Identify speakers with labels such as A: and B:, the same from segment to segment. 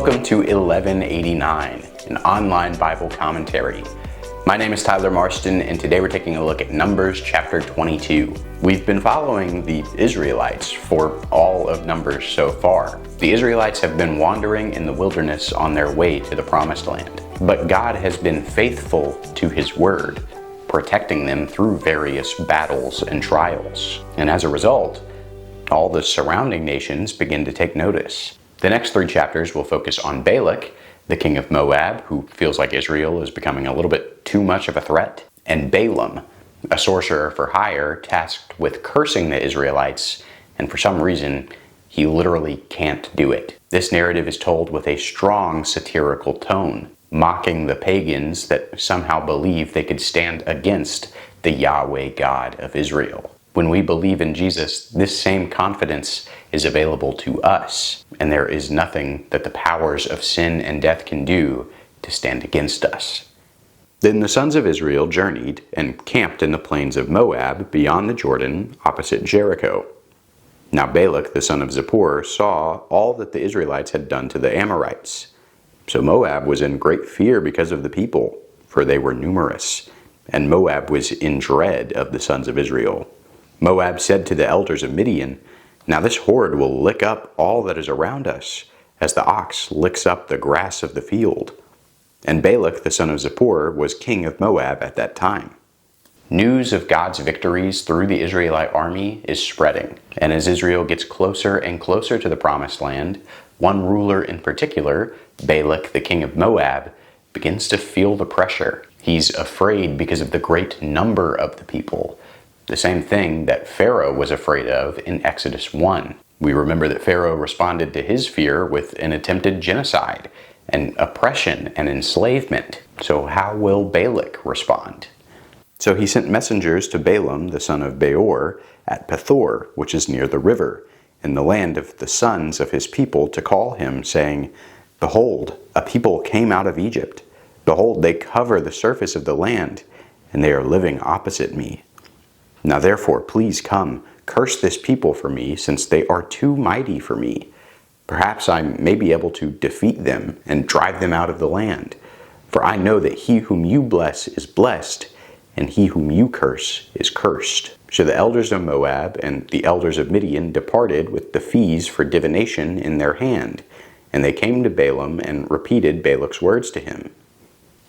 A: Welcome to 1189, an online Bible commentary. My name is Tyler Marston, and today we're taking a look at Numbers chapter 22. We've been following the Israelites for all of Numbers so far. The Israelites have been wandering in the wilderness on their way to the Promised Land, but God has been faithful to His word, protecting them through various battles and trials. And as a result, all the surrounding nations begin to take notice. The next 3 chapters will focus on Balak, the king of Moab, who feels like Israel is becoming a little bit too much of a threat, and Balaam, a sorcerer for hire tasked with cursing the Israelites, and for some reason, he literally can't do it. This narrative is told with a strong satirical tone, mocking the pagans that somehow believe they could stand against the Yahweh God of Israel. When we believe in Jesus, this same confidence is available to us, and there is nothing that the powers of sin and death can do to stand against us. Then the sons of Israel journeyed and camped in the plains of Moab beyond the Jordan, opposite Jericho. Now Balak, the son of Zippor, saw all that the Israelites had done to the Amorites. So Moab was in great fear because of the people, for they were numerous, and Moab was in dread of the sons of Israel. Moab said to the elders of Midian, "Now this horde will lick up all that is around us, as the ox licks up the grass of the field." And Balak, the son of Zippor, was king of Moab at that time. News of God's victories through the Israelite army is spreading, and as Israel gets closer and closer to the Promised Land, one ruler in particular, Balak, the king of Moab, begins to feel the pressure. He's afraid because of the great number of the people. The same thing that Pharaoh was afraid of in Exodus 1. We remember that Pharaoh responded to his fear with an attempted genocide and oppression and enslavement. So how will Balak respond? So he sent messengers to Balaam, the son of Beor, at Pethor, which is near the river, in the land of the sons of his people, to call him, saying, "Behold, a people came out of Egypt. Behold, they cover the surface of the land, and they are living opposite me. Now therefore, please come, curse this people for me, since they are too mighty for me. Perhaps I may be able to defeat them and drive them out of the land. For I know that he whom you bless is blessed, and he whom you curse is cursed." So the elders of Moab and the elders of Midian departed with the fees for divination in their hand, and they came to Balaam and repeated Balak's words to him.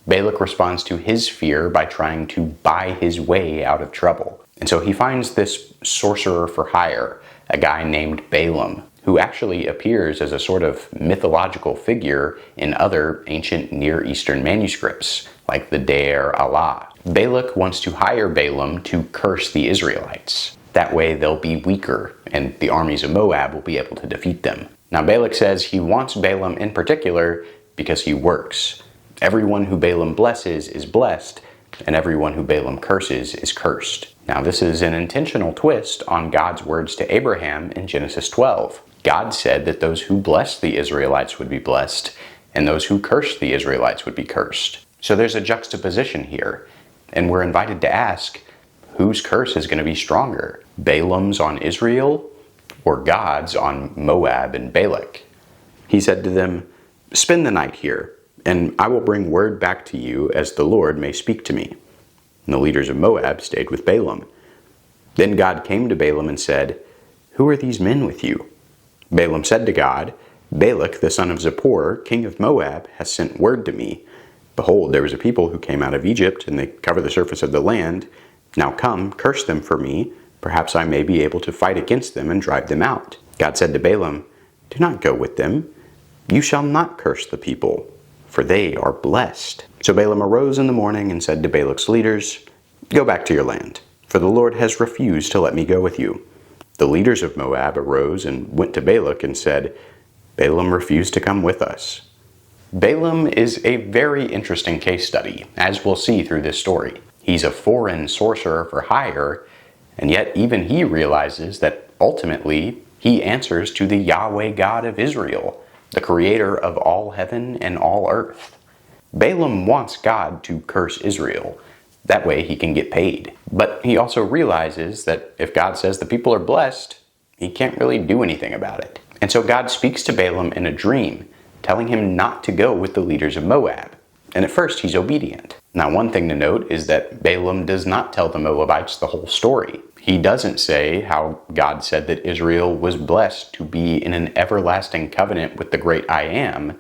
A: Balak responds to his fear by trying to buy his way out of trouble. And so he finds this sorcerer for hire, a guy named Balaam, who actually appears as a sort of mythological figure in other ancient Near Eastern manuscripts, like the Deir Allah. Balak wants to hire Balaam to curse the Israelites. That way they'll be weaker, and the armies of Moab will be able to defeat them. Now Balak says he wants Balaam in particular because he works. Everyone who Balaam blesses is blessed, and everyone who Balaam curses is cursed. Now this is an intentional twist on God's words to Abraham in Genesis 12. God said that those who blessed the Israelites would be blessed, and those who cursed the Israelites would be cursed. So there's a juxtaposition here, and we're invited to ask, whose curse is going to be stronger? Balaam's on Israel, or God's on Moab and Balak? He said to them, "Spend the night here, and I will bring word back to you as the Lord may speak to me." And the leaders of Moab stayed with Balaam. Then God came to Balaam and said, "Who are these men with you?" Balaam said to God, "Balak, the son of Zippor, king of Moab, has sent word to me. Behold, there was a people who came out of Egypt, and they cover the surface of the land. Now come, curse them for me. Perhaps I may be able to fight against them and drive them out." God said to Balaam, "Do not go with them. You shall not curse the people, for they are blessed." So Balaam arose in the morning and said to Balak's leaders, "Go back to your land, for the Lord has refused to let me go with you." The leaders of Moab arose and went to Balak and said, "Balaam refused to come with us." Balaam is a very interesting case study, as we'll see through this story. He's a foreign sorcerer for hire, and yet even he realizes that ultimately he answers to the Yahweh God of Israel, the creator of all heaven and all earth. Balaam wants God to curse Israel. That way he can get paid. But he also realizes that if God says the people are blessed, he can't really do anything about it. And so God speaks to Balaam in a dream telling him not to go with the leaders of Moab. And at first he's obedient. Now, one thing to note is that Balaam does not tell the Moabites the whole story. He doesn't say how God said that Israel was blessed to be in an everlasting covenant with the great I Am.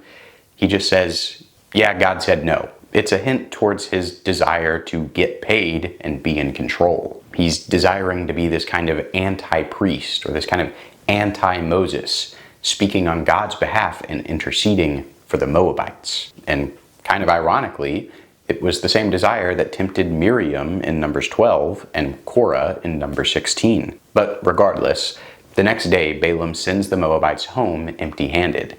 A: He just says, yeah, God said no. It's a hint towards his desire to get paid and be in control. He's desiring to be this kind of anti-priest, or this kind of anti-Moses, speaking on God's behalf and interceding for the Moabites. And kind of ironically, it was the same desire that tempted Miriam in Numbers 12 and Korah in Numbers 16. But regardless, the next day Balaam sends the Moabites home empty-handed.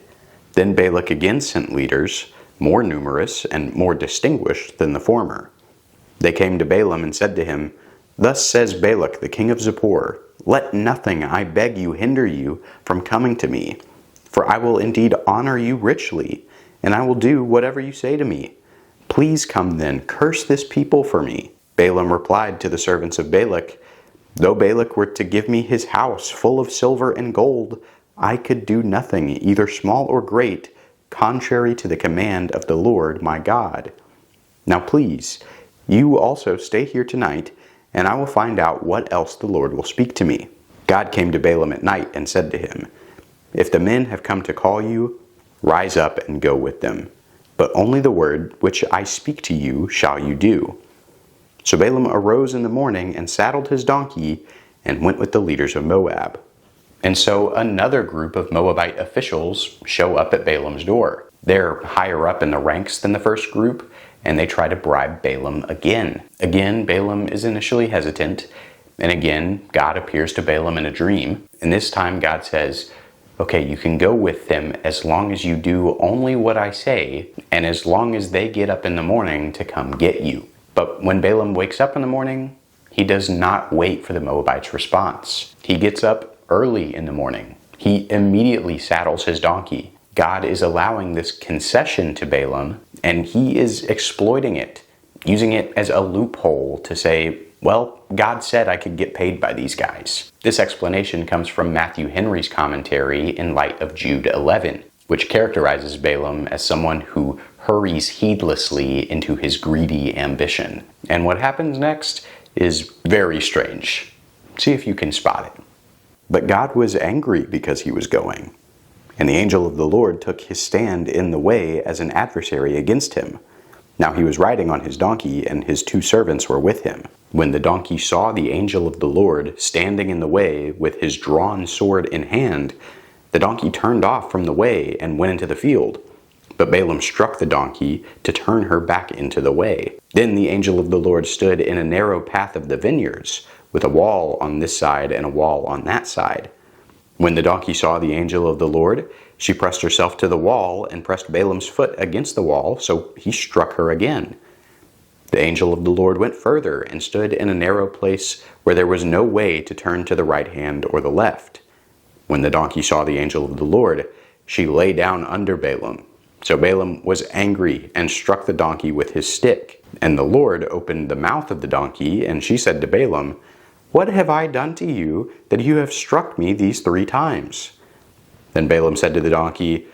A: Then Balak again sent leaders, more numerous and more distinguished than the former. They came to Balaam and said to him, "Thus says Balak the king of Zippor, let nothing, I beg you, hinder you from coming to me, for I will indeed honor you richly, and I will do whatever you say to me. Please come then, curse this people for me." Balaam replied to the servants of Balak, "Though Balak were to give me his house full of silver and gold, I could do nothing, either small or great, contrary to the command of the Lord my God. Now please, you also stay here tonight, and I will find out what else the Lord will speak to me." God came to Balaam at night and said to him, "If the men have come to call you, rise up and go with them. But only the word which I speak to you shall you do." So Balaam arose in the morning and saddled his donkey and went with the leaders of Moab. And so another group of Moabite officials show up at Balaam's door. They're higher up in the ranks than the first group, and they try to bribe Balaam again. Again, Balaam is initially hesitant, and again, God appears to Balaam in a dream. And this time God says, okay, you can go with them as long as you do only what I say, and as long as they get up in the morning to come get you. But when Balaam wakes up in the morning, he does not wait for the Moabites' response. He gets up early in the morning. He immediately saddles his donkey. God is allowing this concession to Balaam, and he is exploiting it, using it as a loophole to say, well, God said I could get paid by these guys. This explanation comes from Matthew Henry's commentary in light of Jude 11, which characterizes Balaam as someone who hurries heedlessly into his greedy ambition. And what happens next is very strange. See if you can spot it. But God was angry because he was going, and the angel of the Lord took his stand in the way as an adversary against him. Now he was riding on his donkey, and his 2 servants were with him. When the donkey saw the angel of the Lord standing in the way with his drawn sword in hand, the donkey turned off from the way and went into the field. But Balaam struck the donkey to turn her back into the way. Then the angel of the Lord stood in a narrow path of the vineyards, with a wall on this side and a wall on that side. When the donkey saw the angel of the Lord, she pressed herself to the wall and pressed Balaam's foot against the wall, so he struck her again. The angel of the Lord went further and stood in a narrow place where there was no way to turn to the right hand or the left. When the donkey saw the angel of the Lord, she lay down under Balaam. So Balaam was angry and struck the donkey with his stick. And the Lord opened the mouth of the donkey, and she said to Balaam, "What have I done to you that you have struck me these 3 times?" Then Balaam said to the donkey,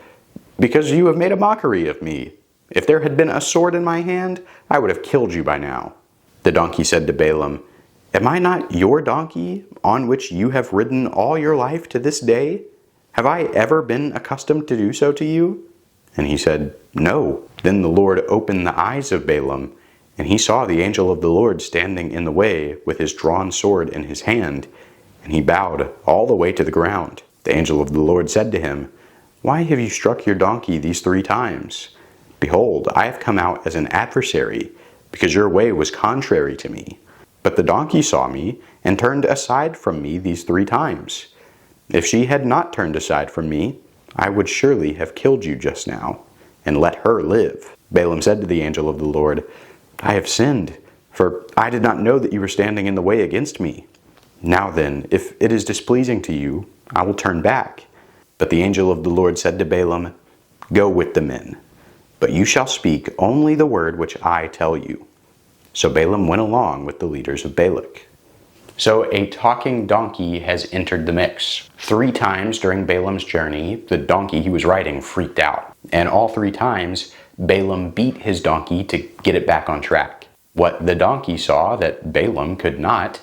A: "Because you have made a mockery of me. If there had been a sword in my hand, I would have killed you by now." The donkey said to Balaam, "Am I not your donkey, on which you have ridden all your life to this day? Have I ever been accustomed to do so to you?" And he said, "No." Then the Lord opened the eyes of Balaam, and he saw the angel of the Lord standing in the way with his drawn sword in his hand, and he bowed all the way to the ground. The angel of the Lord said to him, "Why have you struck your donkey these 3 times? Behold, I have come out as an adversary, because your way was contrary to me. But the donkey saw me and turned aside from me these 3 times. If she had not turned aside from me, I would surely have killed you just now, and let her live." Balaam said to the angel of the Lord, "I have sinned, for I did not know that you were standing in the way against me. Now then, if it is displeasing to you, I will turn back." But the angel of the Lord said to Balaam, "Go with the men, but you shall speak only the word which I tell you." So Balaam went along with the leaders of Balak. So a talking donkey has entered the mix. 3 times during Balaam's journey, the donkey he was riding freaked out. And all 3 times, Balaam beat his donkey to get it back on track. What the donkey saw that Balaam could not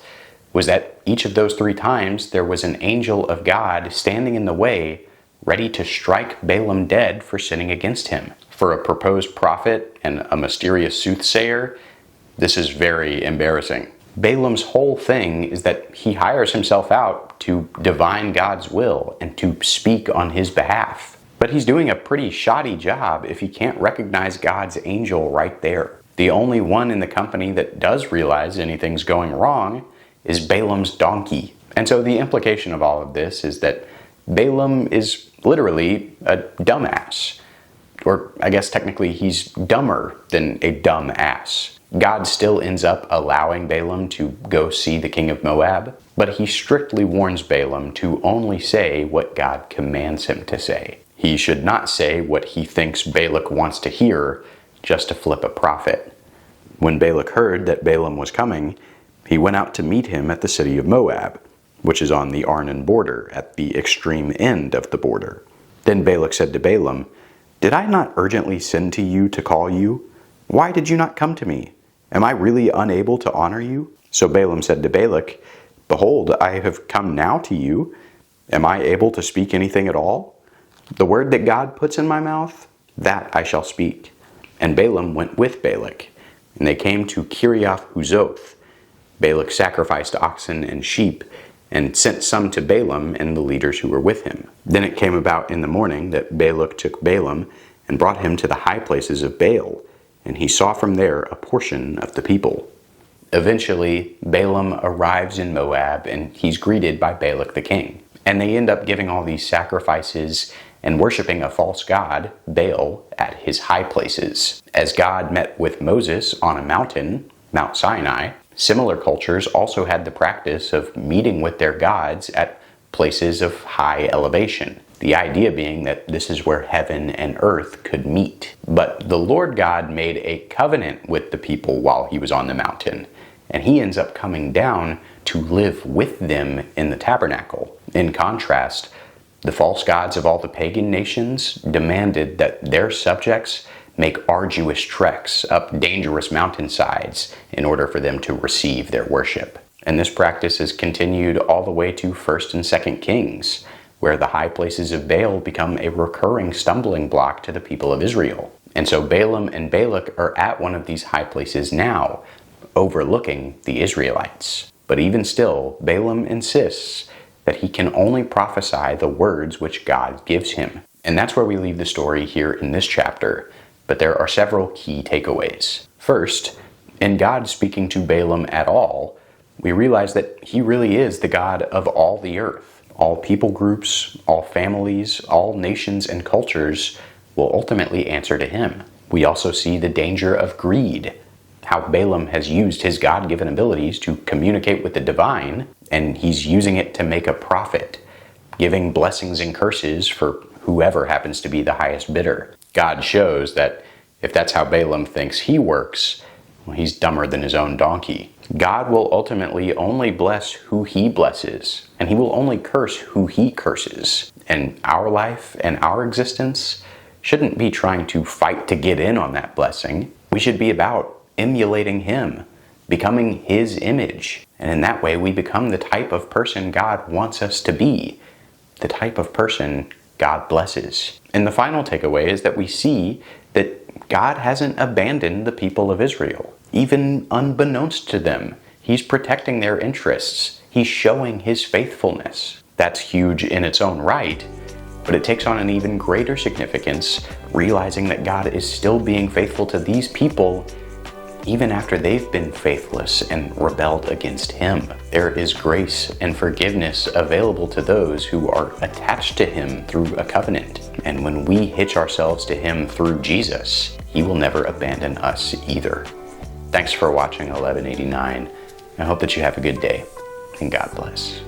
A: was that each of those 3 times there was an angel of God standing in the way, ready to strike Balaam dead for sinning against him. For a proposed prophet and a mysterious soothsayer, this is very embarrassing. Balaam's whole thing is that he hires himself out to divine God's will and to speak on his behalf. But he's doing a pretty shoddy job if he can't recognize God's angel right there. The only one in the company that does realize anything's going wrong is Balaam's donkey. And so the implication of all of this is that Balaam is literally a dumbass. Or I guess technically he's dumber than a dumb ass. God still ends up allowing Balaam to go see the king of Moab, but he strictly warns Balaam to only say what God commands him to say. He should not say what he thinks Balak wants to hear just to flip a prophet. When Balak heard that Balaam was coming, he went out to meet him at the city of Moab, which is on the Arnon border at the extreme end of the border. Then Balak said to Balaam, "Did I not urgently send to you to call you? Why did you not come to me? Am I really unable to honor you?" So Balaam said to Balak, "Behold, I have come now to you. Am I able to speak anything at all? The word that God puts in my mouth, that I shall speak." And Balaam went with Balak, and they came to Kiriath Huzoth. Balak sacrificed oxen and sheep, and sent some to Balaam and the leaders who were with him. Then it came about in the morning that Balak took Balaam and brought him to the high places of Baal, and he saw from there a portion of the people. Eventually, Balaam arrives in Moab, and he's greeted by Balak the king. And they end up giving all these sacrifices and worshiping a false god, Baal, at his high places. As God met with Moses on a mountain, Mount Sinai, similar cultures also had the practice of meeting with their gods at places of high elevation. The idea being that this is where heaven and earth could meet. But the Lord God made a covenant with the people while he was on the mountain, and he ends up coming down to live with them in the tabernacle. In contrast, the false gods of all the pagan nations demanded that their subjects make arduous treks up dangerous mountainsides in order for them to receive their worship. And this practice is continued all the way to 1st and 2nd Kings, where the high places of Baal become a recurring stumbling block to the people of Israel. And so Balaam and Balak are at one of these high places now, overlooking the Israelites. But even still, Balaam insists that he can only prophesy the words which God gives him. And that's where we leave the story here in this chapter, but there are several key takeaways. First, in God speaking to Balaam at all, we realize that he really is the God of all the earth. All people groups, all families, all nations and cultures will ultimately answer to him. We also see the danger of greed, how Balaam has used his God-given abilities to communicate with the divine, and he's using it to make a profit, giving blessings and curses for whoever happens to be the highest bidder. God shows that if that's how Balaam thinks he works, well, he's dumber than his own donkey. God will ultimately only bless who he blesses, and he will only curse who he curses. And our life and our existence shouldn't be trying to fight to get in on that blessing. We should be about emulating him, becoming his image. And in that way, we become the type of person God wants us to be, the type of person God blesses. And the final takeaway is that we see that God hasn't abandoned the people of Israel. Even unbeknownst to them, he's protecting their interests. He's showing his faithfulness. That's huge in its own right, but it takes on an even greater significance, realizing that God is still being faithful to these people even after they've been faithless and rebelled against him. There is grace and forgiveness available to those who are attached to him through a covenant. And when we hitch ourselves to him through Jesus, he will never abandon us either. Thanks for watching 1189. I hope that you have a good day, and God bless.